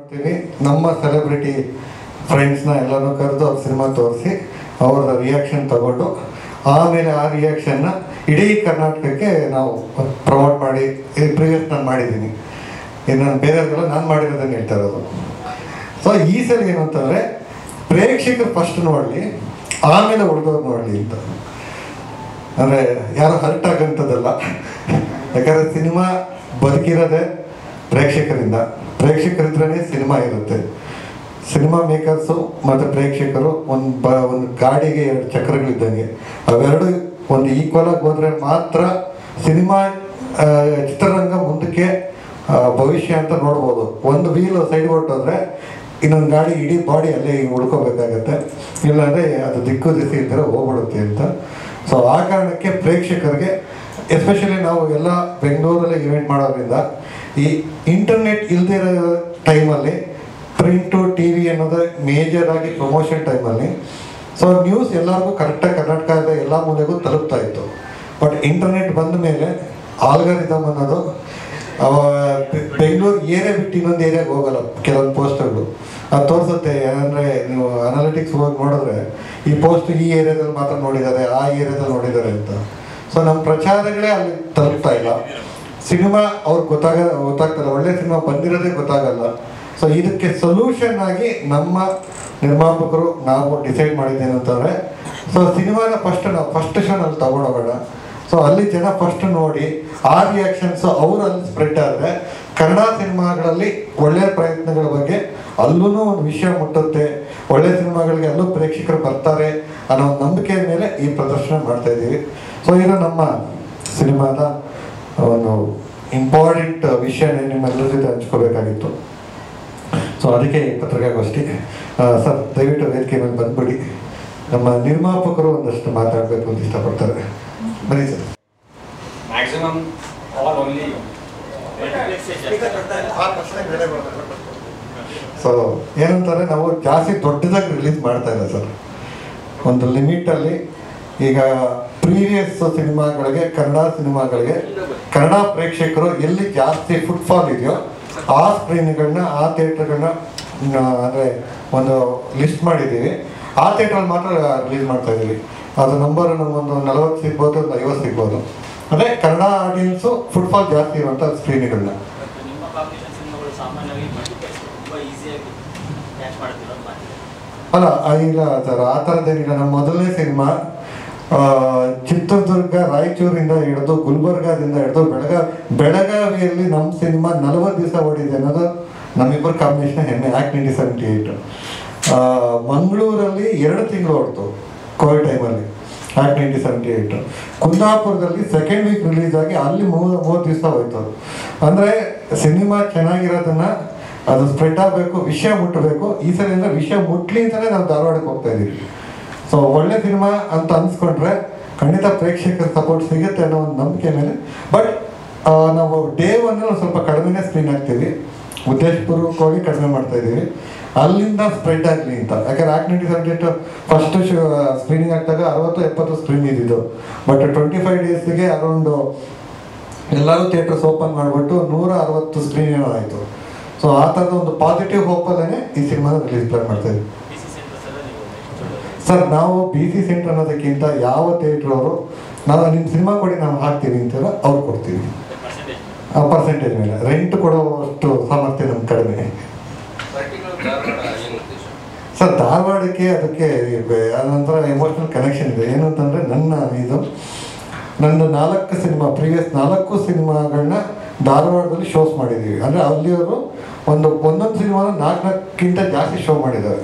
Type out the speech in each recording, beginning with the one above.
ಮಾಡ್ತೀವಿ. ನಮ್ಮ ಸೆಲೆಬ್ರಿಟಿ ಫ್ರೆಂಡ್ಸ್ನ ಎಲ್ಲನೂ ಕರೆದು ಅವ್ರ ಸಿನಿಮಾ ತೋರಿಸಿ ಅವರ ರಿಯಾಕ್ಷನ್ ತಗೊಂಡು ಆಮೇಲೆ ಆ ರಿಯಾಕ್ಷನ್ನ ಇಡೀ ಕರ್ನಾಟಕಕ್ಕೆ ನಾವು ಪ್ರಮೋಟ್ ಮಾಡಿ ಪ್ರೀವಿಯಸ್ ನಾನು ಮಾಡಿದ್ದೀನಿ. ಇನ್ನು ಬೇರೆಯವ್ರಿಗೆಲ್ಲ ನಾನು ಮಾಡಿರೋದನ್ನು ಹೇಳ್ತಾ ಇರೋದು. ಸೊ ಈ ಸಲ ಏನು ಅಂತಂದರೆ ಪ್ರೇಕ್ಷಕರು ಫಸ್ಟ್ ನೋಡಲಿ, ಆಮೇಲೆ ಉಳಿದವ್ರು ನೋಡಲಿ ಅಂತ. ಅಂದರೆ ಯಾರು ಹರ್ಟ್ ಆಗೋಂಥದ್ದಲ್ಲ. ಯಾಕಂದರೆ ಸಿನಿಮಾ ಬದುಕಿರೋದೇ ಪ್ರೇಕ್ಷಕರಿಂದ. ಪ್ರೇಕ್ಷಕರಿದ್ರೇ ಸಿನಿಮಾ ಇರುತ್ತೆ. ಸಿನಿಮಾ ಮೇಕರ್ಸು ಮತ್ತು ಪ್ರೇಕ್ಷಕರು ಒಂದು ಗಾಡಿಗೆ 2 ಚಕ್ರಗಳಿದ್ದಂಗೆ. ಅವೆರಡು ಒಂದು ಈಕ್ವಲ್ ಆಗಿ ಹೋದರೆ ಮಾತ್ರ ಸಿನಿಮಾ ಚಿತ್ರರಂಗ ಮುಂದಕ್ಕೆ ಭವಿಷ್ಯ ಅಂತ ನೋಡ್ಬೋದು. ಒಂದು ವೀಲ್ ಸೈಡ್ ಹೊಟ್ಟೋದ್ರೆ ಇನ್ನೊಂದು ಗಾಡಿ ಇಡೀ ಬಾಡಿ ಅಲ್ಲೇ ಉಳ್ಕೋಬೇಕಾಗತ್ತೆ, ಇಲ್ಲಾಂದರೆ ಅದು ದಿಕ್ಕು ದಿಸೆ ಇದ್ದರೆ ಹೋಗ್ಬಿಡುತ್ತೆ ಅಂತ. ಸೊ ಆ ಕಾರಣಕ್ಕೆ ಪ್ರೇಕ್ಷಕರಿಗೆ ಎಸ್ಪೆಷಲಿ ನಾವು ಎಲ್ಲ ಬೆಂಗಳೂರಲ್ಲೇ ಇವೆಂಟ್ ಮಾಡೋದ್ರಿಂದ ಈ ಇಂಟರ್ನೆಟ್ ಇಲ್ಲದೇ ಇರೋ ಟೈಮಲ್ಲಿ ಪ್ರಿಂಟು ಟಿ ವಿ ಅನ್ನೋದು ಮೇಜರ್ ಆಗಿ ಪ್ರಮೋಷನ್ ಟೈಮಲ್ಲಿ ಸೊ ನ್ಯೂಸ್ ಎಲ್ಲರಿಗೂ ಕರೆಕ್ಟಾಗಿ ಕರ್ನಾಟಕದ ಎಲ್ಲ ಮೂಲೆಗೂ ತಲುಪ್ತಾ ಇತ್ತು. ಬಟ್ ಇಂಟರ್ನೆಟ್ ಬಂದ ಮೇಲೆ ಆಲ್ಗಾರಿದಮ್ ಅನ್ನೋದು ಬೆಂಗಳೂರು ಏರಿಯಾ ಬಿಟ್ಟು ಇನ್ನೊಂದು ಏರಿಯಾಗೆ ಹೋಗಲ್ಲ. ಕೆಲವೊಂದು ಪೋಸ್ಟ್ಗಳು ಅದು ತೋರಿಸುತ್ತೆ. ಅಂದರೆ ನೀವು ಅನಾಲಿಟಿಕ್ಸ್ ಹೋಗಿ ನೋಡಿದ್ರೆ ಈ ಪೋಸ್ಟ್ ಈ ಏರಿಯಾದಲ್ಲಿ ಮಾತ್ರ ನೋಡಿದ್ದಾರೆ, ಆ ಏರಿಯಾದಲ್ಲಿ ನೋಡಿದ್ದಾರೆ ಅಂತ. ಸೊ ನಮ್ಮ ಪ್ರಚಾರಗಳೇ ಅಲ್ಲಿ ತಲುಪ್ತಾ ಇಲ್ಲ. ಸಿನಿಮಾ ಅವ್ರಿಗೆ ಗೊತ್ತಾಗ್ತಲ್ಲ, ಒಳ್ಳೆ ಸಿನಿಮಾ ಬಂದಿರೋದೇ ಗೊತ್ತಾಗಲ್ಲ. ಸೊ ಇದಕ್ಕೆ ಸೊಲ್ಯೂಷನ್ ಆಗಿ ನಮ್ಮ ನಿರ್ಮಾಪಕರು ನಾವು ಡಿಸೈಡ್ ಮಾಡಿದ್ದೇನೆ ಅಂತಂದರೆ, ಸೊ ಸಿನಿಮಾನ ಫಸ್ಟ್ ಶೋನಲ್ಲಿ ತಗೊಂಡೋಗೋಣ. ಸೊ ಅಲ್ಲಿ ಜನ ಫಸ್ಟ್ ನೋಡಿ ಆ ರಿಯಾಕ್ಷನ್ಸು ಅವರು ಅಲ್ಲಿ ಸ್ಪ್ರೆಡ್ ಆದರೆ ಕನ್ನಡ ಸಿನಿಮಾಗಳಲ್ಲಿ ಒಳ್ಳೆಯ ಪ್ರಯತ್ನಗಳ ಬಗ್ಗೆ ಅಲ್ಲೂ ಒಂದು ವಿಷಯ ಮುಟ್ಟುತ್ತೆ. ಒಳ್ಳೆಯ ಸಿನಿಮಾಗಳಿಗೆ ಅಲ್ಲೂ ಪ್ರೇಕ್ಷಕರು ಬರ್ತಾರೆ ಅನ್ನೋ ಒಂದು ನಂಬಿಕೆಯ ಮೇಲೆ ಈ ಪ್ರದರ್ಶನ ಮಾಡ್ತಾ ಇದ್ದೀವಿ. ಸೊ ಇದು ನಮ್ಮ ಸಿನಿಮಾದ ಒಂದು ಇಂಪಾರ್ಟೆಂಟ್ ವಿಷಯನೇ ನಿಮ್ಮೆಲ್ಲರ ಜೊತೆ ಹಂಚ್ಕೋಬೇಕಾಗಿತ್ತು. ಸೊ ಅದಕ್ಕೆ ಪತ್ರಿಕಾಗೋಷ್ಠಿ. ಸರ್ ದಯವಿಟ್ಟು ವೇದಿಕೆ ಮೇಲೆ ಬಂದ್ಬಿಡಿ. ನಮ್ಮ ನಿರ್ಮಾಪಕರು ಒಂದಷ್ಟು ಮಾತಾಡಬೇಕು ಅಂತ ಇಷ್ಟಪಡ್ತಾರೆ. ಬನ್ನಿ sir. Maximum all only. So ಏನಂತಾರೆ, ನಾವು ಜಾಸ್ತಿ ದೊಡ್ಡದಾಗಿ ರಿಲೀಸ್ ಮಾಡ್ತಾ ಇಲ್ಲ ಸರ್. ಒಂದು ಲಿಮಿಟಲ್ಲಿ ಈಗ ಪ್ರೀವಿಯಸ್ ಸಿನಿಮಾಗಳಿಗೆ, ಕನ್ನಡ ಸಿನಿಮಾಗಳಿಗೆ ಕನ್ನಡ ಪ್ರೇಕ್ಷಕರು ಎಲ್ಲಿ ಜಾಸ್ತಿ ಫುಟ್ಫಾಲ್ ಇದೆಯೋ ಆ ಸ್ಕ್ರೀನ್ಗಳನ್ನ, ಆ ಥಿಯೇಟ್ರ್ಗಳನ್ನ ಅಂದರೆ ಒಂದು ಲಿಸ್ಟ್ ಮಾಡಿದ್ದೀವಿ. ಆ ಥಿಯೇಟ್ರಲ್ಲಿ ಮಾತ್ರ ರಿಲೀಸ್ ಮಾಡ್ತಾ ಇದ್ದೀವಿ. ಅದು ನಂಬರ್ ನಮ್ಮೊಂದು 40 ಸಿಗ್ಬೋದು, 50 ಸಿಗ್ಬೋದು. ಅಂದರೆ ಕನ್ನಡ ಆಡಿಯನ್ಸು ಫುಟ್ಫಾಲ್ ಜಾಸ್ತಿ ಇರುವಂಥ ಸ್ಕ್ರೀನ್ಗಳನ್ನ. ಅಲ್ಲ ಇಲ್ಲ ಸರ್, ಆ ಥರದ್ದೇನಿಲ್ಲ. ನಮ್ಮ ಮೊದಲನೇ ಸಿನಿಮಾ ಚಿತ್ರದುರ್ಗ, ರಾಯಚೂರಿಂದ ಹಿಡಿದು ಗುಲ್ಬರ್ಗಾದಿಂದ ಹಿಡಿದು ಬೆಳಗಾವಿಯಲ್ಲಿ ನಮ್ಮ ಸಿನಿಮಾ 40 ದಿವಸ ಓಡಿದೆ ಅನ್ನೋದು ನಮ್ಮಿಬ್ಬರ ಕಾಂಬಿನೇಷನ್ ಹೆಮ್ಮೆ. ಆ್ಯಕ್ಟ್ 1978. ಮಂಗಳೂರಲ್ಲಿ 2 ತಿಂಗಳು ಓಡ್ತು ಕೋವಿಡ್ ಟೈಮಲ್ಲಿ, ಆ್ಯಕ್ಟ್ 1978. ಕುಂದಾಪುರದಲ್ಲಿ ಸೆಕೆಂಡ್ ವೀಕ್ ರಿಲೀಸ್ ಆಗಿ ಅಲ್ಲಿ 30 ದಿವಸ ಹೋಯ್ತು. ಅಂದರೆ ಸಿನಿಮಾ ಚೆನ್ನಾಗಿರೋದನ್ನ ಅದು ಸ್ಪ್ರೆಡ್ ಆಗಬೇಕು, ವಿಷಯ ಮುಟ್ಟಬೇಕು. ಈ ಸಲಿಂದ ವಿಷಯ ಮುಟ್ಲಿ ಅಂತಲೇ ನಾವು ಧಾರವಾಡಕ್ಕೆ ಹೋಗ್ತಾ ಇದ್ದೀವಿ. ಸೊ ಒಳ್ಳೆ ಸಿನಿಮಾ ಅಂತ ಅನ್ಸ್ಕೊಂಡ್ರೆ ಖಂಡಿತ ಪ್ರೇಕ್ಷಕರ ಸಪೋರ್ಟ್ ಸಿಗುತ್ತೆ ಅನ್ನೋ ಒಂದು ನಂಬಿಕೆ ಮೇಲೆ. ಬಟ್ ನಾವು ಡೇ 1 ಸ್ವಲ್ಪ ಕಡಿಮೆನೇ ಸ್ಕ್ರೀನ್ ಹಾಕ್ತೀವಿ, ಉದ್ದೇಶಪೂರ್ವಕವಾಗಿ ಕಡಿಮೆ ಮಾಡ್ತಾ ಇದ್ದೀವಿ, ಅಲ್ಲಿಂದ ಸ್ಪ್ರೆಡ್ ಆಗಲಿ ಅಂತ. ಯಾಕಂದ್ರೆ ಆ್ಯಕ್ಟ್ 1978 ಫಸ್ಟ್ ಸ್ಕ್ರೀನಿಂಗ್ ಆಗ್ತಾಗ 60-70 ಸ್ಕ್ರೀನ್ ಇದ್ದಿದ್ದು. ಬಟ್ 25 ಡೇಸ್ಗೆ ಅರೌಂಡ್ ಎಲ್ಲರೂ ಥಿಯೇಟರ್ಸ್ ಓಪನ್ ಮಾಡಿಬಿಟ್ಟು 160 ಸ್ಕ್ರೀನ್ ಏನೋ ಆಯಿತು. ಸೊ ಆ ಥರದ ಒಂದು ಪಾಸಿಟಿವ್ ಹೋಪಲ್ಲೇ ಈ ಸಿನಿಮಾನ ರಿಲೀಸ್ ಪ್ಲಾನ್ ಮಾಡ್ತಾ ಇದ್ದೀವಿ ಸರ್. ನಾವು BC ಸೆಂಟರ್ ಅನ್ನೋದಕ್ಕಿಂತ ಯಾವ ಥಿಯೇಟ್ರ್ ಅವರು ನಾವು ನಿಮ್ಮ ಸಿನಿಮಾ ಕೊಡಿ ನಾವು ಹಾಕ್ತೀವಿ ಅಂತೆಲ್ಲ ಅವ್ರು ಕೊಡ್ತೀವಿ. ಪರ್ಸೆಂಟೇಜ್ ಮೇಲೆ ರೆಂಟ್ ಕೊಡೋಷ್ಟು ಸಾಮರ್ಥ್ಯ ನಮ್ಗೆ ಕಡಿಮೆ ಸರ್. ಧಾರವಾಡಕ್ಕೆ ಅದಕ್ಕೆ ಅದೊಂಥರ ಎಮೋಷ್ನಲ್ ಕನೆಕ್ಷನ್ ಇದೆ. ಏನು ಅಂತಂದರೆ ನಂದು 4 ಸಿನಿಮಾ, ಪ್ರೀವಿಯಸ್ 4 ಸಿನಿಮಾಗಳನ್ನ ಧಾರವಾಡದಲ್ಲಿ ಶೋಸ್ ಮಾಡಿದ್ದೀವಿ. ಅಂದರೆ ಅಲ್ಲಿಯವರು ಒಂದೊಂದು ಸಿನಿಮಾನ 4ಕ್ಕಿಂತ ಜಾಸ್ತಿ ಶೋ ಮಾಡಿದ್ದಾರೆ.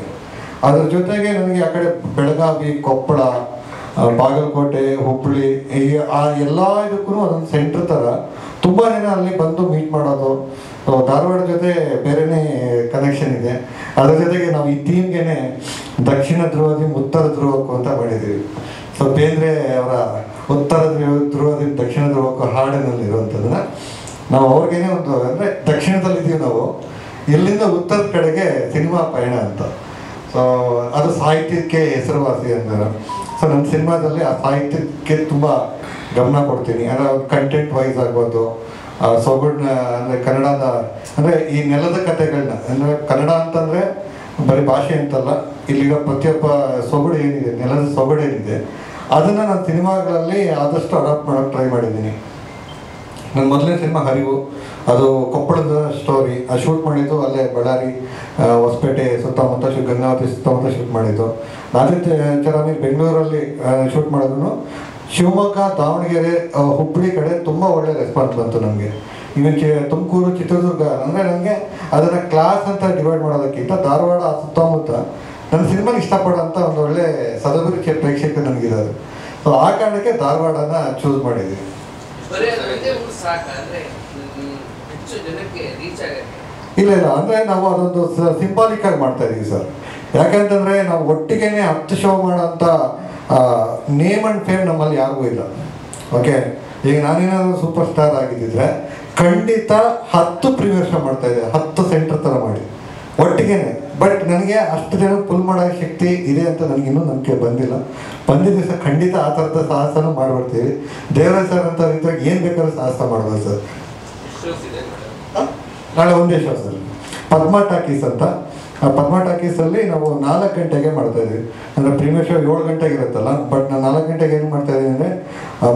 ಅದ್ರ ಜೊತೆಗೆ ನನಗೆ ಆ ಕಡೆ ಬೆಳಗಾವಿ, ಕೊಪ್ಪಳ, ಬಾಗಲಕೋಟೆ, ಹುಬ್ಬಳ್ಳಿ ಆ ಎಲ್ಲ ಇದಕ್ಕೂ ಒಂದೊಂದು ಸೆಂಟ್ರ್ ಥರ ತುಂಬ ಜನ ಅಲ್ಲಿ ಬಂದು ಮೀಟ್ ಮಾಡೋದು. ಧಾರವಾಡ ಜೊತೆ ಬೇರೆಯೇ ಕನೆಕ್ಷನ್ ಇದೆ. ಅದ್ರ ಜೊತೆಗೆ ನಾವು ಈ ಥೀಮ್ಗೆ ದಕ್ಷಿಣ ಧ್ರುವದಿಂದ ಉತ್ತರ ಧ್ರುವಕ್ಕೂ ಅಂತ ಮಾಡಿದ್ದೀವಿ. ಸೊ ಬೇಂದ್ರೆ ಅವರ ಉತ್ತರ ಧ್ರುವದಿಂದ ದಕ್ಷಿಣ ಧ್ರುವಕ್ಕೂ ಹಾಡಿನಲ್ಲಿ ಇರುವಂಥದ್ದನ್ನ ನಾವು ಅವ್ರಿಗೇನೆ ಒಂದು ಅಂದರೆ ದಕ್ಷಿಣದಲ್ಲಿದ್ದೀವಿ ನಾವು, ಇಲ್ಲಿಂದ ಉತ್ತರದ ಕಡೆಗೆ ಸಿನಿಮಾ ಪಯಣ ಅಂತ. ಸೊ ಅದು ಸಾಹಿತ್ಯಕ್ಕೆ ಹೆಸರುವಾಸಿ ಅಂತಾರೆ. ಸೊ ನನ್ನ ಸಿನಿಮಾದಲ್ಲಿ ಆ ಸಾಹಿತ್ಯಕ್ಕೆ ತುಂಬ ಗಮನ ಕೊಡ್ತೀನಿ. ಅಂದರೆ ಕಂಟೆಂಟ್ ವೈಸ್ ಆಗ್ಬೋದು, ಸೊಗಡನ್ನ ಅಂದರೆ ಕನ್ನಡದ ಅಂದರೆ ಈ ನೆಲದ ಕಥೆಗಳನ್ನ ಅಂದರೆ ಕನ್ನಡ ಅಂತಂದರೆ ಬರೀ ಭಾಷೆ ಅಂತಲ್ಲ, ಇಲ್ಲಿರೋ ಪ್ರತಿಯೊಬ್ಬ ಸೊಗಡು ಏನಿದೆ, ನೆಲದ ಸೊಗಡು ಏನಿದೆ ಅದನ್ನು ನಾನು ಸಿನಿಮಾಗಳಲ್ಲಿ ಆದಷ್ಟು ಅಡಾಪ್ಟ್ ಮಾಡೋಕ್ಕೆ ಟ್ರೈ ಮಾಡಿದ್ದೀನಿ. ನನ್ನ ಮೊದಲನೇ ಸಿನಿಮಾ ಹರಿವು, ಅದು ಕೊಪ್ಪಳದ ಸ್ಟೋರಿ. ಅದು ಶೂಟ್ ಮಾಡಿದ್ದು ಅಲ್ಲೇ ಬಳ್ಳಾರಿ, ಹೊಸಪೇಟೆ ಸುತ್ತಮುತ್ತ, ಗಂಗಾವತಿ ಸುತ್ತಮುತ್ತ ಶೂಟ್ ಮಾಡಿದ್ದು. ನಾಲ್ಕು ಚರಾಮಿ ಬೆಂಗಳೂರಲ್ಲಿ ಶೂಟ್ ಮಾಡಿದ್ರು. ಶಿವಮೊಗ್ಗ, ದಾವಣಗೆರೆ, ಹುಬ್ಬಳ್ಳಿ ಕಡೆ ತುಂಬ ಒಳ್ಳೆ ರೆಸ್ಪಾನ್ಸ್ ಬಂತು ನಮಗೆ. ಇವನ್ ತುಮಕೂರು, ಚಿತ್ರದುರ್ಗ ಅಂದರೆ ನನಗೆ ಅದನ್ನು ಕ್ಲಾಸ್ ಅಂತ ಡಿವೈಡ್ ಮಾಡೋದಕ್ಕಿಂತ ಧಾರವಾಡ ಸುತ್ತಮುತ್ತ ನನ್ನ ಸಿನಿಮಾನ ಇಷ್ಟಪಡೋಂಥ ಒಂದು ಒಳ್ಳೆ ಸದಭಿರುಚಿಯ ಪ್ರೇಕ್ಷಕರು ನನಗಿದ್ದಾರೆ. ಸೊ ಆ ಕಾರಣಕ್ಕೆ ಧಾರವಾಡನ ಚೂಸ್ ಮಾಡಿದ್ವಿ. ಇಲ್ಲ ಅಂದರೆ ನಾವು ಅದೊಂದು ಸಿಂಪಾಲಿಕ್ ಆಗಿ ಮಾಡ್ತಾ ಇದೀವಿ ಸರ್. ಯಾಕಂತಂದರೆ ನಾವು ಒಟ್ಟಿಗೆ 10 ಶೋ ಮಾಡೋಂಥ ನೇಮ್ ಆ್ಯಂಡ್ ಫೇಮ್ ನಮ್ಮಲ್ಲಿ ಯಾರಿಗೂ ಇಲ್ಲ. ಓಕೆ, ಈಗ ನಾನೇನಾದರೂ ಸೂಪರ್ ಸ್ಟಾರ್ ಆಗಿದ್ದಿದ್ರೆ ಖಂಡಿತ 10 ಪ್ರೀಮಿಯರ್ ಶೋ ಮಾಡ್ತಾ ಇದ್ದೆ, 10 ಸೆಂಟರ್ ಥರ ಮಾಡಿ ಒಟ್ಟಿಗೆ. ಬಟ್ ನನಗೆ ಅಷ್ಟು ಜನ ಪುಲ್ ಮಾಡೋ ಶಕ್ತಿ ಇದೆ ಅಂತ ನನಗಿನ್ನೂ ನಂಬಿಕೆ ಬಂದಿಲ್ಲ. ಬಂದಿದ್ದ ಸರ್ ಖಂಡಿತ ಆ ಥರದ ಸಾಹಸನೂ ಮಾಡಿಬಿಡ್ತೀವಿ. ದೇವರಾಜ್ ಸರ್ ಅಂತ ಇದ್ದಾಗ ಏನು ಬೇಕಾದ್ರೂ ಸಾಹಸ ಮಾಡ್ಬೋದು ಸರ್. ನಾಳೆ ಒಂದೇ ಶೋ ಸರ್, ಪದ್ಮ ಟಾಕೀಸ್ ಅಂತ. ಪದ್ಮ ಟಾಕೀಸಲ್ಲಿ ನಾವು 4 ಗಂಟೆಗೆ ಮಾಡ್ತಾಯಿದ್ವಿ. ಅಂದರೆ ಪ್ರೀಮಿಯರ್ ಶೋ 7 ಗಂಟೆಗೆ ಇರುತ್ತಲ್ಲ, ಬಟ್ ನಾನು 4 ಗಂಟೆಗೆ ಏನು ಮಾಡ್ತಾಯಿದ್ದೀನಿ ಅಂದರೆ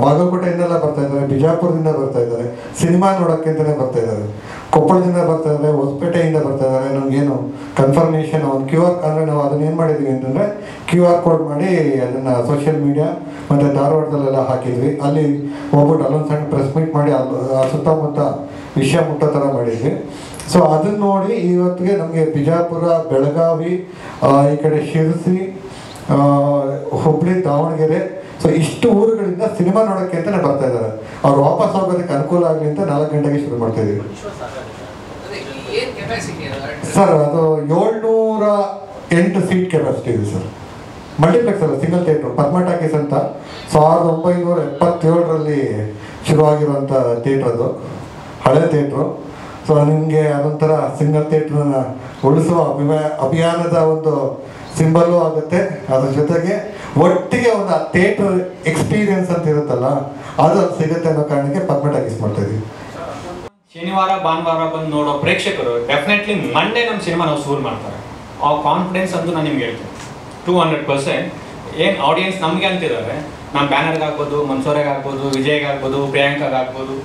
ಬಾಗಲಕೋಟೆಯಿಂದೆಲ್ಲ ಬರ್ತಾಯಿದ್ದಾರೆ, ಬಿಜಾಪುರದಿಂದ ಬರ್ತಾಯಿದ್ದಾರೆ, ಸಿನಿಮಾ ನೋಡೋಕ್ಕೆ ಅಂತಲೇ ಬರ್ತಾಯಿದ್ದಾರೆ, ಕೊಪ್ಪಳದಿಂದ ಬರ್ತಾಯಿದ್ದಾರೆ, ಹೊಸಪೇಟೆಯಿಂದ ಬರ್ತಾಯಿದ್ದಾರೆ. ನಮಗೇನು ಕನ್ಫರ್ಮೇಷನ್ ಒಂದು QR ಅಂದರೆ ನಾವು ಅದನ್ನು ಏನು ಮಾಡಿದ್ವಿ ಅಂತಂದರೆ QR ಕೋಡ್ ಮಾಡಿ ಅದನ್ನು ಸೋಷಿಯಲ್ ಮೀಡಿಯಾ ಮತ್ತು ಧಾರವಾಡದಲ್ಲೆಲ್ಲ ಹಾಕಿದ್ವಿ. ಅಲ್ಲಿ ಹೋಗ್ಬಿಟ್ಟು ಅಲ್ಲೊಂದು ಸಣ್ಣ ಪ್ರೆಸ್ ಮೀಟ್ ಮಾಡಿ ಸುತ್ತಮುತ್ತ ವಿಷಯ ಮುಟ್ಟೋ ಥರ ಮಾಡಿದ್ವಿ. ಸೊ ಅದನ್ನು ನೋಡಿ ಇವತ್ತಿಗೆ ನಮಗೆ ಬಿಜಾಪುರ, ಬೆಳಗಾವಿ, ಈ ಕಡೆ ಶಿರಸಿ, ಹುಬ್ಬಳ್ಳಿ, ದಾವಣಗೆರೆ, ಸೊ ಇಷ್ಟು ಊರುಗಳಿಂದ ಸಿನಿಮಾ ನೋಡೋಕ್ಕೆ ಅಂತಲೇ ಬರ್ತಾ ಇದ್ದಾರೆ. ಅವ್ರು ವಾಪಸ್ ಹೋಗೋದಕ್ಕೆ ಅನುಕೂಲ ಆಗಲಿ ಅಂತ 4 ಗಂಟೆಗೆ ಶುರು ಮಾಡ್ತಾ ಇದ್ದೀವಿ ಸರ್. ಅದು 708 ಸೀಟ್ ಕೆಪಾಸಿಟಿ ಇದೆ ಸರ್. ಮಲ್ಟಿಪ್ಲೆಕ್ಸ್ ಅಲ್ಲ, ಸಿಂಗಲ್ ಥಿಯೇಟ್ರು. ಪದ್ಮ ಟಾಕೀಸ್ ಅಂತ 1977ರಲ್ಲಿ ಶುರುವಾಗಿರುವಂಥ ಥಿಯೇಟ್ರ್, ಅದು ಹಳೆ ಥಿಯೇಟ್ರು. ಸೊ ನಿಮಗೆ ಅದೊಂಥರ ಸಿಂಗಲ್ ಥಿಯೇಟ್ರನ್ನ ಉಳಿಸುವ ಅಭಿಯಾನದ ಒಂದು ಸಿಂಬಲ್ಲು ಆಗುತ್ತೆ. ಅದ್ರ ಜೊತೆಗೆ ಒಟ್ಟಿಗೆ ಒಂದು ಆ ಥಿಯೇಟರ್ ಎಕ್ಸ್ಪೀರಿಯನ್ಸ್ ಅಂತ ಇರುತ್ತಲ್ಲ, ಅದು ಸಿಗುತ್ತೆ ಅನ್ನೋ ಕಾರಣಕ್ಕೆ ಪದ್ಮ ಟಾಕೀಸ್ ಮಾಡ್ತಾ ಇದೀವಿ. ಶನಿವಾರ ಭಾನುವಾರ ಬಂದು ನೋಡೋ ಪ್ರೇಕ್ಷಕರು ಡೆಫಿನೆಟ್ಲಿ ಮಂಡೇ ನಮ್ಮ ಸಿನಿಮಾ ನಾವು ಶುರು ಮಾಡ್ತಾರೆ. ಆ ಕಾನ್ಫಿಡೆನ್ಸ್ ಅಂತೂ ನಾನು ನಿಮ್ಗೆ ಹೇಳ್ತೀನಿ 200%. ಏನು ಆಡಿಯನ್ಸ್ ನಮಗೆ ಅಂತಿದ್ದಾರೆ, ನಮ್ಮ ಬ್ಯಾನರ್ಗೆ ಆಗ್ಬೋದು, ಮನ್ಸೂರಿಗೆ ಆಗ್ಬೋದು, ವಿಜಯ್ಗೆ ಆಗ್ಬೋದು, ಪ್ರಿಯಾಂಕಾಗೆ ಆಗ್ಬೋದು,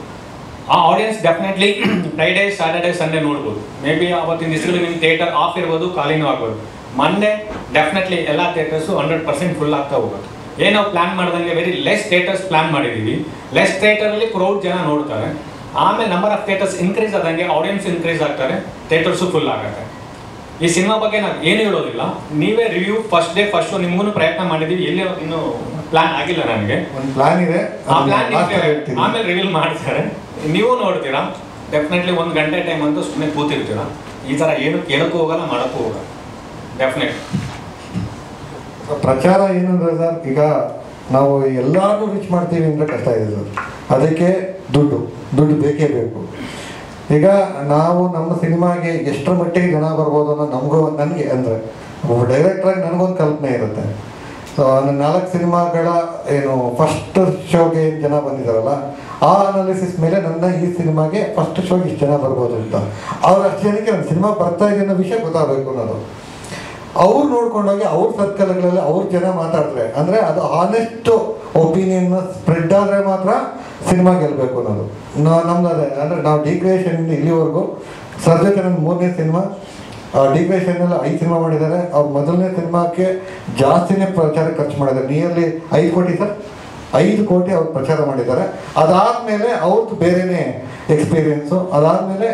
ಆ audience definitely Friday, Saturday, Sunday ನೋಡ್ಬೋದು. ಮೇ ಬಿ ಅವತ್ತಿನ ದಿವಸಗಳು ನಿಮ್ಮ ಥಿಯೇಟರ್ ಆಫ್ ಇರ್ಬೋದು, ಖಾಲಿನೂ ಆಗ್ಬೋದು. ಮಂಡೇ ಡೆಫಿನೆಟ್ಲಿ ಎಲ್ಲ ಥಿಯೇಟರ್ಸು 100% ಫುಲ್ ಆಗ್ತಾ ಹೋಗುತ್ತೆ. ಏನು ನಾವು ಪ್ಲ್ಯಾನ್ ಮಾಡ್ದಂಗೆ ವೆರಿ ಲೆಸ್ ಥಿಯೇಟರ್ಸ್ ಪ್ಲ್ಯಾನ್ ಮಾಡಿದ್ದೀವಿ. ಲೆಸ್ ಥಿಯೇಟರಲ್ಲಿ ಕ್ರೌಡ್ ಜನ ನೋಡ್ತಾರೆ. ಆಮೇಲೆ ನಂಬರ್ ಆಫ್ ಥಿಯೇಟರ್ಸ್ ಇನ್ಕ್ರೀಸ್ ಆದಂಗೆ ಆಡಿಯನ್ಸ್ ಇನ್ಕ್ರೀಸ್ ಆಗ್ತಾರೆ, ಥಿಯೇಟರ್ಸು ಫುಲ್ ಆಗುತ್ತೆ. ಈ ಸಿನಿಮಾ ಬಗ್ಗೆ ನಾವು ಏನು ಹೇಳೋದಿಲ್ಲ, ನೀವೇ review first day first show ನಿಮ್ಗೂ ಪ್ರಯತ್ನ ಮಾಡಿದ್ದೀವಿ. ಎಲ್ಲಿ ಇನ್ನೂ ಪ್ಲಾನ್ ಆಗಿಲ್ಲ ನನಗೆ, ಒಂದು ಪ್ಲಾನ್ ಇದೆ. ಆ ಪ್ಲಾನ್ ಆಮೇಲೆ ರಿವೀಲ್ ಮಾಡ್ತಾರೆ, ನೀವು ನೋಡ್ತೀರಾ. ಡೆಫಿನೆಟ್ಲಿ 1 ಗಂಟೆ ಟೈಮ್ ಅಂತೂ ಸುಮ್ಮನೆ ಕೂತಿರ್ತೀರಾ. ಈ ಥರ ಏನು ಕೇಳೋಕ್ಕೂ ಹೋಗಲ್ಲ, ಮಾಡೋಕ್ಕೂ ಹೋಗಲ್ಲ. ಡೆಫಿನೆಟ್ ಪ್ರಚಾರ ಏನಂದ್ರೆ ಸರ್, ಈಗ ನಾವು ಎಲ್ಲರೂ ರೀಚ್ ಮಾಡ್ತೀವಿ ಅಂದರೆ ಕಷ್ಟ ಇದೆ ಸರ್. ಅದಕ್ಕೆ ದುಡ್ಡು ಬೇಕೇ ಬೇಕು. ಈಗ ನಾವು ನಮ್ಮ ಸಿನಿಮಾಗೆ ಎಷ್ಟರ ಮಟ್ಟಿಗೆ ಜನ ಬರ್ಬೋದು ಅನ್ನೋ ನನಗೆ ಅಂದರೆ ಒಬ್ಬ ಡೈರೆಕ್ಟ್ರಾಗಿ ನನಗೊಂದು ಕಲ್ಪನೆ ಇರುತ್ತೆ. ಸೊ ನನ್ನ 4 ಸಿನಿಮಾಗಳ ಏನು ಫಸ್ಟ್ ಶೋಗೆ ಏನು ಜನ ಬಂದಿದ್ದಾರಲ್ಲ, ಆ ಅನಾಲಿಸಿಸ್ ಮೇಲೆ ನನ್ನ ಈ ಸಿನಿಮಾಗೆ ಫಸ್ಟ್ ಶೋಗೆ ಇಷ್ಟು ಜನ ಬರ್ಬೋದು ಅಂತ. ಅವ್ರು ಅಷ್ಟು ಜನಕ್ಕೆ ನನ್ನ ಸಿನಿಮಾ ಬರ್ತಾ ಇದೆ ಅನ್ನೋ ವಿಷಯ ಗೊತ್ತಾಗಬೇಕು ಅನ್ನೋದು. ಅವ್ರು ನೋಡ್ಕೊಂಡೋಗಿ ಅವ್ರ ಸರ್ಕಲ್ಗಳಲ್ಲಿ ಅವ್ರ ಜನ ಮಾತಾಡಿದ್ರೆ, ಅಂದರೆ ಅದು ಆನೆಸ್ಟ್ ಒಪಿನಿಯನ್ನ ಸ್ಪ್ರೆಡ್ ಆದರೆ ಮಾತ್ರ ಸಿನಿಮಾ ಗೆಲ್ಲಬೇಕು ಅನ್ನೋದು ನಮ್ದು ಅದೇ. ಅಂದರೆ ನಾವು ಡಿಗ್ರೇಷನಿಂದ ಇಲ್ಲಿವರೆಗೂ ಸರ್ ಜೊತೆ ನನ್ನ 3ನೇ ಸಿನಿಮಾ, ಡಿಗ್ರೇಷನಲ್ಲಿ 5 ಸಿನಿಮಾ ಮಾಡಿದ್ದಾರೆ. ಅವ್ರ ಮೊದಲನೇ ಸಿನಿಮಾಕ್ಕೆ ಜಾಸ್ತಿನೇ ಪ್ರಚಾರ ಖರ್ಚು ಮಾಡಿದ್ದಾರೆ, ನಿಯರ್ಲಿ 5 ಕೋಟಿ ಸರ್, 5 ಕೋಟಿ ಅವ್ರು ಪ್ರಚಾರ ಮಾಡಿದ್ದಾರೆ. ಅದಾದಮೇಲೆ ಅವ್ರದ್ದು ಬೇರೆಯೇ ಎಕ್ಸ್ಪೀರಿಯೆನ್ಸು. ಅದಾದಮೇಲೆ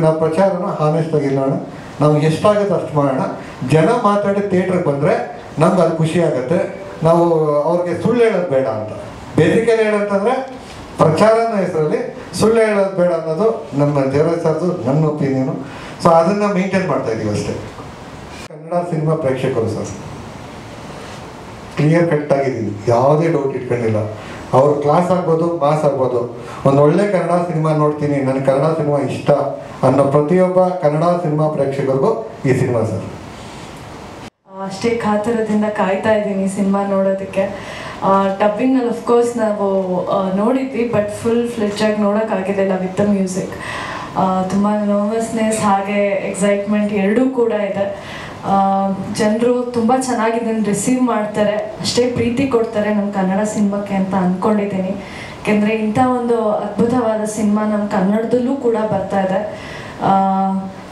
ನಾವು ಪ್ರಚಾರನ ಹಾನೆಸ್ಟಾಗಿ ಇಲ್ಲೋಣ, ನಾವು ಎಷ್ಟಾಗುತ್ತೆ ಅಷ್ಟು ಮಾಡೋಣ. ಜನ ಮಾತಾಡಿ ಥಿಯೇಟ್ರಿಗೆ ಬಂದರೆ ನಮ್ಗೆ ಅದು ಖುಷಿ ಆಗುತ್ತೆ. ನಾವು ಅವ್ರಿಗೆ ಸುಳ್ಳು ಹೇಳೋದು ಬೇಡ ಅಂತ, ಬೇಸಿಕಲಿ ಹೇಳಂತಂದರೆ ಪ್ರಚಾರನ ಹೆಸರಲ್ಲಿ ಸುಳ್ಳು ಹೇಳೋದು ಬೇಡ ಅನ್ನೋದು ನಮ್ಮ ದೇವರಾಜ್ ಸರ್ದು ನನ್ನ ಒಪಿನಿಯನು. ಸೊ ಅದನ್ನು ಮೇಂಟೈನ್ ಮಾಡ್ತಾ ಇದ್ದೀವಿ ಅಷ್ಟೇ. ಕನ್ನಡ ಸಿನಿಮಾ ಪ್ರೇಕ್ಷಕರು ಸರ್ ಕ್ಲಿಯರ್ ಕಟ್ ಆಗಿದ್ದೀವಿ, ಯಾವುದೇ ಡೌಟ್ ಇಟ್ಕೊಂಡಿಲ್ಲ. ಅವ್ರು ಕ್ಲಾಸ್ ಆಗ್ಬೋದು, ಮಾಸ್ ಆಗ್ಬೋದು, ಒಂದು ಒಳ್ಳೆ ಕನ್ನಡ ಸಿನಿಮಾ ನೋಡ್ತೀನಿ, ನನಗೆ ಕನ್ನಡ ಸಿನಿಮಾ ಇಷ್ಟ ಅನ್ನೋ ಪ್ರತಿಯೊಬ್ಬ ಕನ್ನಡ ಸಿನಿಮಾ ಪ್ರೇಕ್ಷಕರಿಗೂ ಈ ಸಿನಿಮಾ ಸರ್. ಅಷ್ಟೇ ಕಾತರದಿಂದ ಕಾಯ್ತಾ ಇದ್ದೀನಿ ಸಿನಿಮಾ ನೋಡೋದಕ್ಕೆ. ಡಬ್ಬಿಂಗಲ್ಲಿ ಅಫ್ಕೋರ್ಸ್ ನಾವು ನೋಡಿದ್ವಿ, ಬಟ್ ಫುಲ್ ಫ್ಲೆಡ್ಜಾಗಿ ನೋಡೋಕ್ಕಾಗಿದ್ದಿಲ್ಲ ವಿತ್ ದ ಮ್ಯೂಸಿಕ್. ತುಂಬ ನರ್ವಸ್ನೆಸ್ ಹಾಗೆ ಎಕ್ಸೈಟ್ಮೆಂಟ್ ಎರಡೂ ಕೂಡ ಇದೆ. ಜನರು ತುಂಬ ಚೆನ್ನಾಗಿ ರಿಸೀವ್ ಮಾಡ್ತಾರೆ, ಅಷ್ಟೇ ಪ್ರೀತಿ ಕೊಡ್ತಾರೆ ನಮ್ಮ ಕನ್ನಡ ಸಿನಿಮಾಕ್ಕೆ ಅಂತ ಅಂದ್ಕೊಂಡಿದ್ದೀನಿ. ಯಾಕೆಂದರೆ ಇಂಥ ಒಂದು ಅದ್ಭುತವಾದ ಸಿನಿಮಾ ನಮ್ಮ ಕನ್ನಡದಲ್ಲೂ ಕೂಡ ಬರ್ತಾ ಇದೆ.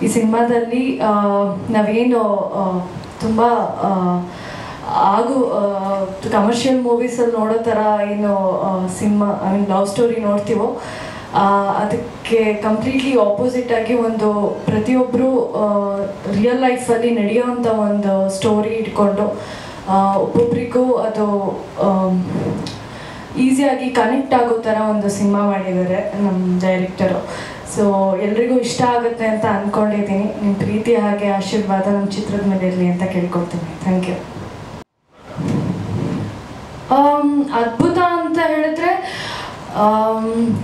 ಈ ಸಿನಿಮಾದಲ್ಲಿ ನಾವೇನು ತುಂಬ ಕಮರ್ಷಿಯಲ್ ಮೂವೀಸಲ್ಲಿ ನೋಡೋ ಥರ ಏನು cinema I mean love story ನೋಡ್ತೀವೋ ಅದಕ್ಕೆ ಕಂಪ್ಲೀಟ್ಲಿ ಆಪೋಸಿಟ್ ಆಗಿ ಒಂದು ಪ್ರತಿಯೊಬ್ಬರು ರಿಯಲ್ ಲೈಫಲ್ಲಿ ನಡೆಯೋವಂಥ ಒಂದು ಸ್ಟೋರಿ ಇಟ್ಕೊಂಡು ಒಬ್ಬೊಬ್ರಿಗೂ ಅದು ಈಸಿಯಾಗಿ ಕನೆಕ್ಟ್ ಆಗೋ ಥರ ಒಂದು ಸಿನಿಮಾ ಮಾಡಿದ್ದಾರೆ ನಮ್ಮ ಡೈರೆಕ್ಟರು. ಸೊ ಎಲ್ರಿಗೂ ಇಷ್ಟ ಆಗುತ್ತೆ ಅಂತ ಅಂದ್ಕೊಂಡಿದ್ದೀನಿ. ನಿಮ್ಮ ಪ್ರೀತಿ ಹಾಗೆ ಆಶೀರ್ವಾದ ನಮ್ಮ ಚಿತ್ರದ ಮೇಲೆ ಇರಲಿ ಅಂತ ಕೇಳ್ಕೊಳ್ತೀನಿ. Thank you. ಅದ್ಭುತ ಅಂತ ಹೇಳಿದ್ರೆ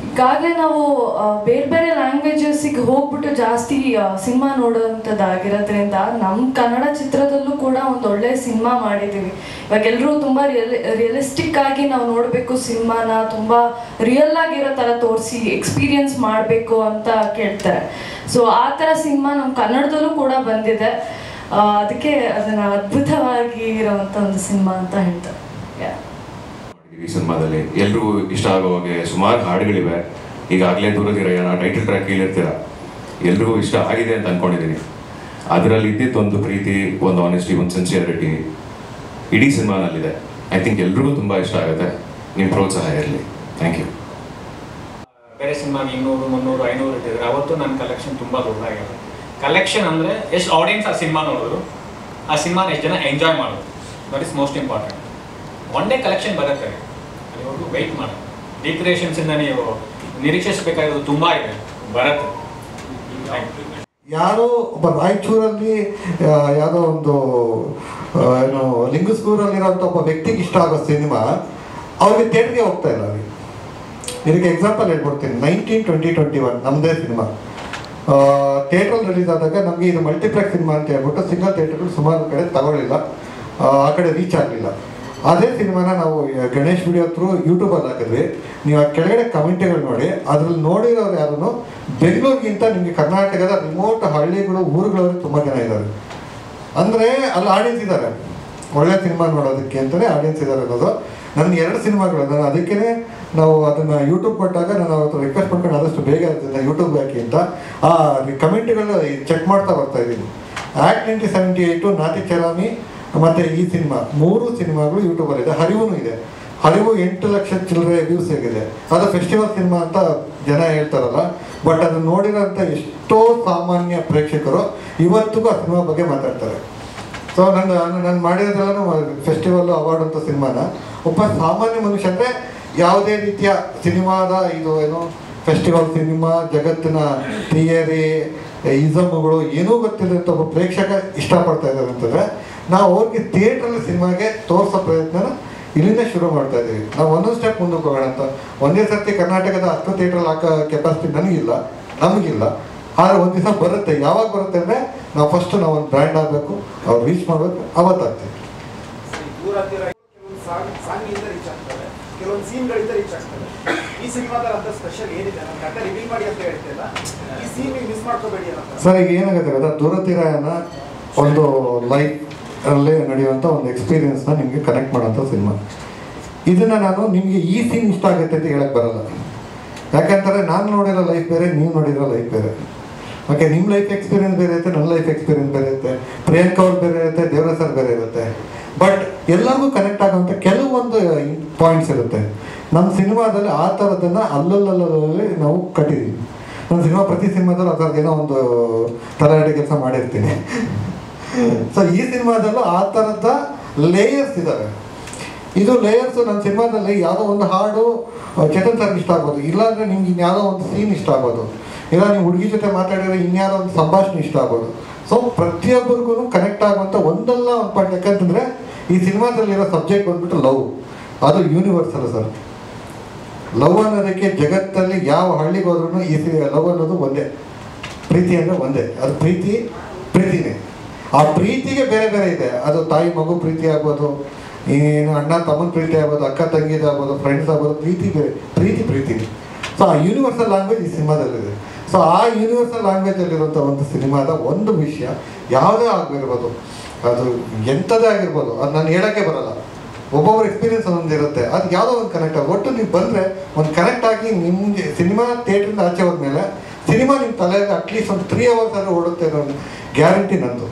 ಈಗಾಗಲೇ ನಾವು ಬೇರೆ ಬೇರೆ ಲ್ಯಾಂಗ್ವೇಜಸ್ಸಿಗೆ ಹೋಗ್ಬಿಟ್ಟು ಜಾಸ್ತಿ ಸಿನಿಮಾ ನೋಡೋವಂಥದ್ದಾಗಿರೋದ್ರಿಂದ ನಮ್ಮ ಕನ್ನಡ ಚಿತ್ರದಲ್ಲೂ ಕೂಡ ಒಂದು ಒಳ್ಳೆಯ ಸಿನಿಮಾ ಮಾಡಿದ್ದೀವಿ. ಇವಾಗ ಎಲ್ಲರೂ ತುಂಬ ರಿಯಲಿಸ್ಟಿಕ್ ಆಗಿ ನಾವು ನೋಡಬೇಕು ಸಿನಿಮಾನ, ತುಂಬ ರಿಯಲ್ ಆಗಿರೋ ಥರ ತೋರಿಸಿ ಎಕ್ಸ್ಪೀರಿಯನ್ಸ್ ಮಾಡಬೇಕು ಅಂತ ಕೇಳ್ತಾರೆ. ಸೊ ಆ ಥರ ಸಿನಿಮಾ ನಮ್ಮ ಕನ್ನಡದಲ್ಲೂ ಕೂಡ ಬಂದಿದೆ. ಅದಕ್ಕೆ ಅದನ್ನು ಅದ್ಭುತವಾಗಿ ಇರೋವಂಥ ಒಂದು ಸಿನಿಮಾ ಅಂತ ಹೇಳ್ತಾರೆ. ಈ ಸಿನಿಮಾದಲ್ಲಿ ಎಲ್ರಿಗೂ ಇಷ್ಟ ಆಗೋ ಹಾಗೆ ಸುಮಾರು ಹಾಡುಗಳಿವೆ. ಈಗಾಗಲೇ ದೂರದಿರಯ್ಯ ಟೈಟಲ್ ಟ್ರ್ಯಾಕ್ ಕೇಳಿರ್ತೀರ, ಎಲ್ರಿಗೂ ಇಷ್ಟ ಆಗಿದೆ ಅಂತ ಅಂದ್ಕೊಂಡಿದ್ದೀನಿ. ಅದರಲ್ಲಿ ಇದ್ದಿದ್ದೊಂದು ಪ್ರೀತಿ, ಒಂದು ಆನೆಸ್ಟಿ, ಒಂದು ಸಿನ್ಸಿಯರಿಟಿ ಇಡೀ ಸಿನಿಮಾನಲ್ಲಿದೆ. ಐ ಥಿಂಕ್ ಎಲ್ರಿಗೂ ತುಂಬ ಇಷ್ಟ ಆಗುತ್ತೆ. ನಿಮ್ಮ ಪ್ರೋತ್ಸಾಹ ಇರಲಿ. Thank you. ಬೇರೆ ಸಿನಿಮಾಗೆ 200, 300, 500 ಇಟ್ಟಿದ್ರೆ ಅವತ್ತು ನನ್ನ ಕಲೆಕ್ಷನ್ ತುಂಬ ದೊಡ್ಡದಾಗಿದೆ. ಕಲೆಕ್ಷನ್ ಅಂದರೆ ಎಷ್ಟು ಆಡಿಯನ್ಸ್ ಆ ಸಿನಿಮಾ ನೋಡೋರು, ಆ ಸಿನಿಮಾನ ಎಷ್ಟು ಜನ ಎಂಜಾಯ್ ಮಾಡೋದು, that is most important. One day collection ಬರುತ್ತೆ, ಅಲ್ಲಿವರೆಗೂ ವೆಯ್ಟ್ ಮಾಡಿ. ಡಿಕ್ರೇಷನ್ಸಿಂದ ನೀವು ನಿರೀಕ್ಷಿಸಬೇಕಾಗಿರೋದು ತುಂಬ ಇದೆ, ಬರುತ್ತೆ. ಯಾರೋ ಒಬ್ಬ ರಾಯಚೂರಲ್ಲಿ ಯಾವುದೋ ಒಂದು ಏನು ಲಿಂಗಸ್ಗೂರಲ್ಲಿರೋಂಥ ಒಬ್ಬ ವ್ಯಕ್ತಿಗೆ ಇಷ್ಟ ಆಗೋ ಸಿನಿಮಾ ಅವ್ರಿಗೆ ಥಿಯೇಟ್ರಿಗೆ ಹೋಗ್ತಾ ಇಲ್ಲ. ಅವ್ರಿಗೆ ಇದಕ್ಕೆ ಎಕ್ಸಾಂಪಲ್ ಹೇಳ್ಕೊಡ್ತೀನಿ. 1920-21 ನಮ್ಮದೇ ಸಿನಿಮಾ ಥಿಯೇಟ್ರಲ್ಲಿ ರಿಲೀಸ್ ಆದಾಗ ನಮಗೆ ಇದು ಮಲ್ಟಿಪ್ಲೆಕ್ಸ್ ಸಿನಿಮಾ ಅಂತ ಹೇಳ್ಬಿಟ್ಟು ಸಿಂಗಲ್ ಥಿಯೇಟರ್ಗಳು ಸುಮಾರು ಕಡೆ ತಗೊಳ್ಳಿಲ್ಲ, ಆ ಕಡೆ ರೀಚ್ ಆಗಲಿಲ್ಲ. ಅದೇ ಸಿನಿಮಾನ ನಾವು ಗಣೇಶ್ ವಿಡಿಯೋ ಥ್ರೂ ಯೂಟ್ಯೂಬಲ್ಲಿ ಹಾಕಿದ್ವಿ. ನೀವು ಆ ಕೆಳಗಡೆ ಕಮೆಂಟ್ಗಳು ನೋಡಿ, ಅದ್ರಲ್ಲಿ ನೋಡಿರೋರು ಯಾರು ಬೆಂಗಳೂರಿಗಿಂತ ನಿಮಗೆ ಕರ್ನಾಟಕದ ರಿಮೋಟ್ ಹಳ್ಳಿಗಳು ಊರುಗಳವರು ತುಂಬ ಜನ ಇದ್ದಾರೆ. ಅಂದರೆ ಅಲ್ಲಿ ಆಡಿಯನ್ಸ್ ಇದ್ದಾರೆ, ಒಳ್ಳೆ ಸಿನಿಮಾ ನೋಡೋದಕ್ಕೆ ಅಂತಲೇ ಆಡಿಯನ್ಸ್ ಇದ್ದಾರೆ ಅನ್ನೋದು. ನನ್ನ 2 ಸಿನಿಮಾಗಳು ನಾನು ಅದಕ್ಕೇ ನಾವು ಅದನ್ನು ಯೂಟ್ಯೂಬ್ ಕೊಟ್ಟಾಗ ನಾನು ಅವತ್ತು ರಿಕ್ವೆಸ್ಟ್ ಮಾಡ್ಕೊಂಡು ಆದಷ್ಟು ಬೇಗ ಇರ್ತದೆ ಯೂಟ್ಯೂಬ್ ಹಾಕಿ ಅಂತ ಆ ಕಮೆಂಟ್ಗಳು ಚೆಕ್ ಮಾಡ್ತಾ ಬರ್ತಾ ಇದ್ದೀನಿ. ಆ್ಯಕ್ಟ್ 1978, ನಾತಿ ಚರಾಮಿ ಮತ್ತು ಈ ಸಿನಿಮಾ 3 ಸಿನಿಮಾಗಳು ಯೂಟ್ಯೂಬಲ್ಲಿದೆ. ಹರಿವು ಇದೆ. ಹರಿವು 8 ಲಕ್ಷ ಚಿಲ್ಲರೆ ವ್ಯೂಸ್ ಆಗಿದೆ. ಅದು ಫೆಸ್ಟಿವಲ್ ಸಿನಿಮಾ ಅಂತ ಜನ ಹೇಳ್ತಾರಲ್ಲ, ಬಟ್ ಅದನ್ನು ನೋಡಿರೋಂಥ ಎಷ್ಟೋ ಸಾಮಾನ್ಯ ಪ್ರೇಕ್ಷಕರು ಇವತ್ತಿಗೂ ಆ ಸಿನಿಮಾ ಬಗ್ಗೆ ಮಾತಾಡ್ತಾರೆ. ಸೊ ನಾನು ಮಾಡಿರೋದೆಲ್ಲನೂ ಫೆಸ್ಟಿವಲ್ ಅವಾರ್ಡ್ ಅಂತ ಸಿನಿಮಾನ ಒಬ್ಬ ಸಾಮಾನ್ಯ ಮನುಷ್ಯ ಅಂದರೆ ಯಾವುದೇ ರೀತಿಯ ಸಿನಿಮಾದ ಇದು ಏನು ಫೆಸ್ಟಿವಲ್ ಸಿನಿಮಾ ಜಗತ್ತಿನ ಥಿಯರಿ ಇಸಮ್ಗಳು ಏನೂ ಗೊತ್ತಿಲ್ಲದಂಥ ಒಬ್ಬ ಪ್ರೇಕ್ಷಕ ಇಷ್ಟಪಡ್ತಾ ಇದ್ದಾರೆ ಅಂತಂದರೆ ನಾವು ಅವ್ರಿಗೆ ಥಿಯೇಟ್ರಲ್ಲಿ ಸಿನಿಮಾಗೆ ತೋರಿಸೋ ಪ್ರಯತ್ನನ ಇಲ್ಲಿಂದ ಶುರು ಮಾಡ್ತಾ ಇದ್ದೀವಿ. ನಾವು ಒಂದೊಂದು ಸ್ಟೆಪ್ ಮುಂದಕ್ಕೆ ಹೋಗೋಣ ಅಂತ. ಒಂದೇ ಸರ್ತಿ ಕರ್ನಾಟಕದ 10 ಥಿಯೇಟ್ರಲ್ಲಿ ಹಾಕೋ ಕೆಪಾಸಿಟಿ ನಮಗಿಲ್ಲ. ಆದರೆ ಒಂದು ದಿವಸ ಬರುತ್ತೆ. ಯಾವಾಗ ಬರುತ್ತೆ ಅಂದರೆ ನಾವು ಫಸ್ಟ್ ನಾವು ಒಂದು ಬ್ರ್ಯಾಂಡ್ ಆಗಬೇಕು, ಅವ್ರು ರೀಚ್ ಮಾಡಬೇಕು, ಅವತ್ತಾಗ್ತೀವಿ. ಕೆಲವೊಂದು ಸೀನ್ಗಳಿಂದ ರೀಚ್ ಆಗ್ತದೆ. ಈ ಸಿನಿಮಾದಲ್ಲಿ ಅಂತ ಸ್ಪೆಷಲ್ ಏನಿದೆ ನಮ್ಮ ಕಥೆ ರಿವೀಲ್ ಮಾಡಿ ಅಂತ ಹೇಳ್ತಿಲ್ಲ, ಈ ಸೀನ್ ಮಿಸ್ ಮಾಡ್ಕೋಬೇಡಿ ಅಂತ. ಸರ್ ಈಗ ಏನಾಗುತ್ತೆ ಗೊತ್ತಾ, ದೂರತಿರಾಯನ ಒಂದು ಲೈಫ್ ಅಲ್ಲೇ ನಡೆಯುವಂಥ ಒಂದು ಎಕ್ಸ್ಪೀರಿಯನ್ಸ್ನ ನಿಮಗೆ ಕನೆಕ್ಟ್ ಮಾಡೋಂಥ ಸಿನಿಮಾ. ಇದನ್ನು ನಾನು ನಿಮಗೆ ಈ ಸೀನ್ ಇಷ್ಟ ಆಗುತ್ತೆ ಅಂತ ಹೇಳಕ್ಕೆ ಬರಲ್ಲ. ಯಾಕಂತಾರೆ ನಾನು ನೋಡಿರೋ ಲೈಫ್ ಬೇರೆ, ನೀವು ನೋಡಿರೋ ಲೈಫ್ ಬೇರೆ. ಓಕೆ, ನಿಮ್ಮ ಲೈಫ್ ಎಕ್ಸ್ಪೀರಿಯನ್ಸ್ ಬೇರೆ ಇರುತ್ತೆ, ನನ್ನ ಲೈಫ್ ಎಕ್ಸ್ಪೀರಿಯನ್ಸ್ ಬೇರೆ ಇರುತ್ತೆ, ಪ್ರಿಯಾಂಕಾ ಅವ್ರು ಬೇರೆ ಇರುತ್ತೆ, ದೇವರಾಜ್ ಸರ್ ಬೇರೆ ಇರುತ್ತೆ. ಬಟ್ ಎಲ್ಲರಿಗೂ ಕನೆಕ್ಟ್ ಆಗುವಂಥ ಕೆಲವೊಂದು ಪಾಯಿಂಟ್ಸ್ ಇರುತ್ತೆ. ನಮ್ಮ ಸಿನಿಮಾದಲ್ಲಿ ಆ ಥರದನ್ನು ಅಲ್ಲಲ್ಲಿ ನಾವು ಕಟ್ಟಿದ್ದೀವಿ. ನನ್ನ ಸಿನಿಮಾ ಪ್ರತಿ ಸಿನಿಮಾದಲ್ಲೂ ಆ ಥರದ್ದೇನೋ ಒಂದು ತಲಾಟೆ ಕೆಲಸ ಮಾಡಿರ್ತೀನಿ. ಸೊ ಈ ಸಿನಿಮಾದಲ್ಲೂ ಆ ಥರದ ಲೇಯರ್ಸ್ ಇದ್ದಾವೆ. ಇದು ಲೇಯರ್ಸು ನನ್ನ ಸಿನಿಮಾದಲ್ಲಿ ಯಾವುದೋ ಒಂದು ಹಾಡು ಚೇತನ್ ಸರ್ಗೆ ಇಷ್ಟ ಆಗ್ಬೋದು, ಇಲ್ಲಾಂದರೆ ನಿಮ್ಗೆ ಇನ್ಯಾವುದೋ ಒಂದು ಸೀನ್ ಇಷ್ಟ ಆಗ್ಬೋದು, ಇಲ್ಲ ನೀವು ಹುಡುಗಿ ಜೊತೆ ಮಾತಾಡಿದ್ರೆ ಇನ್ಯಾವುದೋ ಒಂದು ಸಂಭಾಷಣೆ ಇಷ್ಟ ಆಗ್ಬೋದು. ಸೊ ಪ್ರತಿಯೊಬ್ಬರಿಗೂ ಕನೆಕ್ಟ್ ಆಗುವಂಥ ಒಂದಲ್ಲ ಒಂದು ಪಾಯಿಂಟ್. ಯಾಕಂತಂದರೆ ಈ ಸಿನಿಮಾದಲ್ಲಿರೋ ಸಬ್ಜೆಕ್ಟ್ ಬಂದ್ಬಿಟ್ಟು ಲವ್. ಅದು ಯೂನಿವರ್ಸಲ್ ಸರ್. ಲವ್ ಅನ್ನೋದಕ್ಕೆ ಜಗತ್ತಲ್ಲಿ ಯಾವ ಹಳ್ಳಿಗೆ ಹೋದ್ರೂ ಈ ಲವ್ ಅನ್ನೋದು ಒಂದೇ. ಪ್ರೀತಿ ಅಂದರೆ ಒಂದೇ. ಅದು ಪ್ರೀತಿನೇ. ಆ ಪ್ರೀತಿಗೆ ಬೇರೆ ಬೇರೆ ಇದೆ. ಅದು ತಾಯಿ ಮಗು ಪ್ರೀತಿ ಆಗ್ಬೋದು, ಏನು ಅಣ್ಣ ತಮ್ಮನ ಪ್ರೀತಿ ಆಗ್ಬೋದು, ಅಕ್ಕ ತಂಗಿದಾಗ್ಬೋದು, ಫ್ರೆಂಡ್ಸ್ ಆಗ್ಬೋದು, ಪ್ರೀತಿ ಬೇರೆ, ಪ್ರೀತಿ. ಸೊ ಆ ಯೂನಿವರ್ಸಲ್ ಲ್ಯಾಂಗ್ವೇಜ್ ಈ ಸಿನಿಮಾದಲ್ಲಿದೆ. ಸೊ ಆ ಯೂನಿವರ್ಸಲ್ ಲ್ಯಾಂಗ್ವೇಜಲ್ಲಿರುವಂಥ ಒಂದು ಸಿನಿಮಾದ ಒಂದು ವಿಷಯ ಯಾವುದೇ ಆಗಿರ್ಬೋದು, ಅದು ಎಂಥದೇ ಆಗಿರ್ಬೋದು, ಅದು ನಾನು ಹೇಳೋಕ್ಕೆ ಬರಲ್ಲ. ಒಬ್ಬೊಬ್ಬರ ಎಕ್ಸ್ಪೀರಿಯನ್ಸ್ ಒಂದಿರುತ್ತೆ, ಅದು ಯಾವುದೋ ಒಂದು ಕನೆಕ್ಟ್ ಆಗಿ ಒಟ್ಟು ನೀವು ಬಂದರೆ ಒಂದು ಕನೆಕ್ಟ್ ಆಗಿ ನಿಮಗೆ ಸಿನಿಮಾ ಥಿಯೇಟ್ರಿಂದ ಆಚೆ ಹೋದ್ಮೇಲೆ ಸಿನಿಮಾ ನಿಮ್ಮ ತಲೆಯಲ್ಲಿ ಅಟ್ಲೀಸ್ಟ್ ಒಂದು 3 hours ಆದರೂ ಓಡುತ್ತೆ ಅನ್ನೋ ಗ್ಯಾರಂಟಿ ನಂದು.